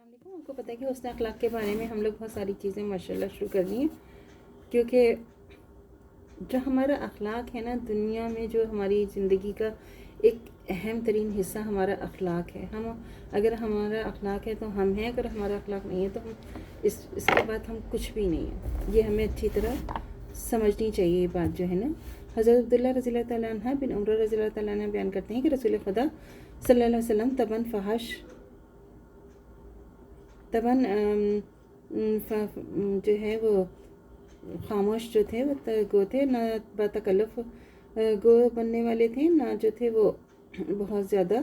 علیکم۔ آپ کو پتہ ہے کہ حسن اخلاق کے بارے میں ہم لوگ بہت ساری چیزیں ماشاءاللہ شروع کر دی ہیں، کیونکہ جو ہمارا اخلاق ہے نا، دنیا میں جو ہماری زندگی کا ایک اہم ترین حصہ ہمارا اخلاق ہے۔ اگر ہمارا اخلاق ہے تو ہم ہیں، اگر ہمارا اخلاق نہیں ہے تو ہم اس کے بعد ہم کچھ بھی نہیں ہیں۔ یہ ہمیں اچھی طرح سمجھنی چاہیے یہ بات جو ہے نا۔ حضرت عبداللہ رضی اللہ تعالیٰ عنہ بن عمر رضی اللہ تعالیٰ عنہ بیان کرتے ہیں کہ رسول خدا صلی اللہ علیہ وسلم تباً جو ہے وہ خاموش جو تھے وہ گو تھے، نہ باتکلف گو بننے والے تھے، نہ جو تھے وہ بہت زیادہ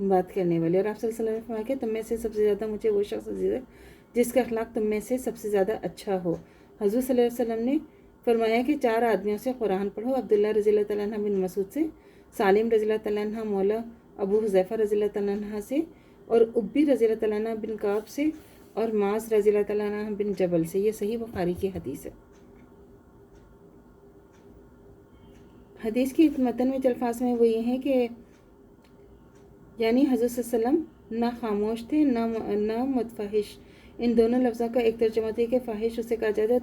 بات کرنے والے۔ اور آپ صلی اللہ علیہ وسلم نے فرمایا کہ تم میں سے سب سے زیادہ مجھے وہ شخص عزیز ہے جس کا اخلاق تم میں سے سب سے زیادہ اچھا ہو۔ حضور صلی اللہ علیہ وسلم نے فرمایا کہ 4 آدمیوں سے قرآن پڑھو، عبداللہ رضی اللہ تعالیٰ عنہ بن مسعود سے، سالم رضی اللہ تعالیٰ عنہ مولا ابو حذیفہ رضی اللہ تعالیٰ عنہ سے، اور ابی رضی اللہ تعالیٰ عنہ بن کعب سے، اور معاذ رضی اللہ تعالیٰ عنہ بن جبل سے۔ یہ صحیح بخاری کی حدیث ہے۔ حدیث کی متن میں الفاظ میں وہ یہ ہیں کہ یعنی حضرت صلی اللہ علیہ وسلم نہ خاموش تھے نہ متفحش۔ ان دونوں لفظوں کا ایک ترجمہ تھا کہ فحش اسے کہا جاتا ہے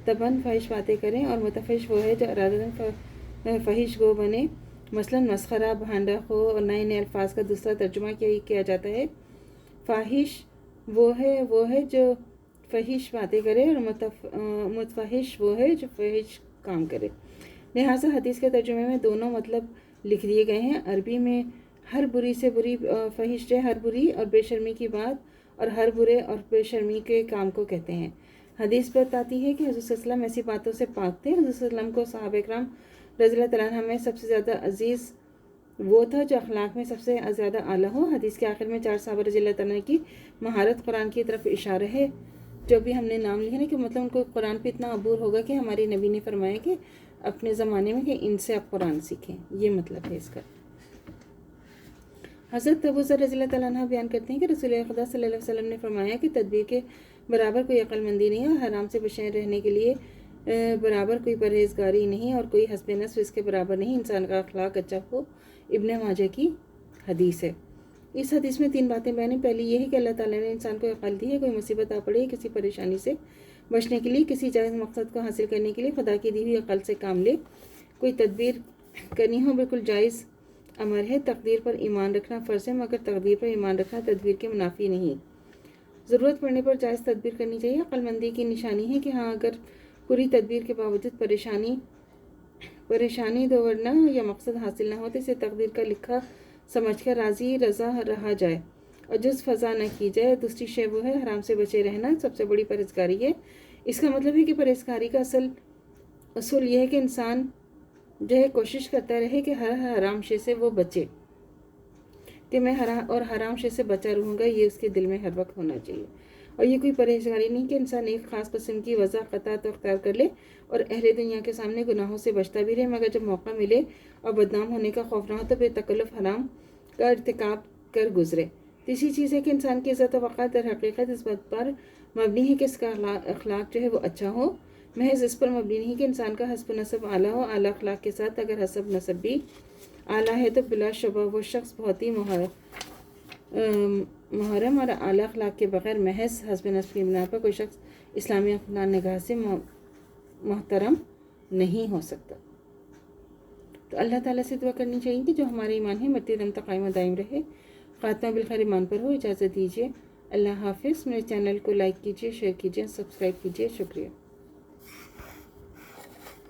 تباً فحش باتیں کریں، اور متفحش وہ ہے جو ارادتاً فحش گو بنے، مثلا مسخرہ، بھانڈا خو، اور نئے نئے الفاظ کا دوسرا ترجمہ کیا جاتا ہے فاحش وہ ہے جو فحش باتیں کرے، اور متفحش وہ ہے جو فحش کام کرے۔ لہٰذا حدیث کے ترجمے میں دونوں مطلب لکھ دیے گئے ہیں۔ عربی میں ہر بری سے بری فحش ہے ہر بری اور بے شرمی کی بات، اور ہر برے اور بے شرمی کے کام کو کہتے ہیں۔ حدیث بتاتی ہے کہ حضرت صلی اللہ علیہ وسلم ایسی باتوں سے پاک تھے۔ حضرت صلی اللہ علیہ وسلم کو صحابہ کرام رضی اللہ تعالیٰ عنہ میں سب سے زیادہ عزیز وہ تھا جو اخلاق میں سب سے زیادہ اعلیٰ ہو۔ حدیث کے آخر میں 4 صحابہ رضی اللہ تعالیٰ عنہ کی مہارت قرآن کی طرف اشارہ ہے، جو بھی ہم نے نام لیا نا، کہ مطلب ان کو قرآن پہ اتنا عبور ہوگا کہ ہمارے نبی نے فرمایا کہ اپنے زمانے میں کہ ان سے آپ قرآن سیکھیں، یہ مطلب ہے اس کا۔ حضرت ابو ذر رضی اللہ تعالیٰ عنہ بیان کرتے ہیں کہ رسول خدا صلی اللہ علیہ وسلم نے فرمایا کہ تدبیر کے برابر کوئی عقل مندی نہیں ہے، حرام سے بچے رہنے کے لیے برابر کوئی پرہیزگاری نہیں، اور کوئی حسب نفس اس کے برابر نہیں، انسان کا اخلاق اچھا ہو۔ ابن ماجہ کی حدیث ہے۔ اس حدیث میں 3 باتیں بیان ہیں۔ پہلی یہ ہے کہ اللہ تعالیٰ نے انسان کو عقل دی ہے، کوئی مصیبت آ پڑے، کسی پریشانی سے بچنے کے لیے، کسی جائز مقصد کو حاصل کرنے کے لیے خدا کی دی ہوئی عقل سے کام لے۔ کوئی تدبیر کرنی ہو بالکل جائز امر ہے۔ تقدیر پر ایمان رکھنا فرض ہے، مگر تقدیر پر ایمان رکھنا تدبیر کے منافی نہیں۔ ضرورت پڑنے پر جائز تدبیر کرنی چاہیے۔ عقل مندی کی نشانی ہے کہ ہاں، اگر پوری تدبیر کے باوجود پریشانی دورنا یا مقصد حاصل نہ ہو تو اسے تقدیر کا لکھا سمجھ کر راضی رضا رہا جائے اور جز فضا نہ کی جائے۔ دوسری شے وہ ہے حرام سے بچے رہنا، سب سے بڑی پرہیزگاری ہے۔ اس کا مطلب ہے کہ پرہیزگاری کا اصول یہ ہے کہ انسان جو ہے کوشش کرتا رہے کہ ہر حرام شے سے وہ بچے، کہ میں حرام شے سے بچا رہوں گا، یہ اس کے دل میں ہر وقت ہونا چاہیے۔ اور یہ کوئی پرہیزگاری نہیں کہ انسان ایک خاص قسم کی وضع قطعت اختیار کر لے اور اہل دنیا کے سامنے گناہوں سے بچتا بھی رہے، مگر جب موقع ملے اور بدنام ہونے کا خوف نہ ہو تو بے تکلف حرام کا ارتکاب کر گزرے۔ تیسری چیز ہے کہ انسان کی عزت و وقار در حقیقت اس بات پر مبنی ہے کہ اس کا اخلاق جو ہے وہ اچھا ہو، محض اس پر مبنی نہیں کہ انسان کا حسب نسب اعلیٰ ہو۔ اعلیٰ اخلاق کے ساتھ اگر حسب نسب بھی اعلیٰ ہے تو بلا شبہ وہ شخص بہت ہی محرم، اور اعلیٰ اخلاق کے بغیر محض حسب نسب کی بنا پر کوئی شخص اسلامی نگاہ سے محترم نہیں ہو سکتا۔ تو اللہ تعالیٰ سے دعا کرنی چاہیے کہ جو ہمارے ایمان ہے مرتے دم تک قائم و دائم رہے، خاتمہ بالخیر ایمان پر ہو۔ اجازت دیجیے، اللہ حافظ۔ میرے چینل کو لائک کیجیے، شیئر کیجیے، سبسکرائب کیجیے۔ شکریہ۔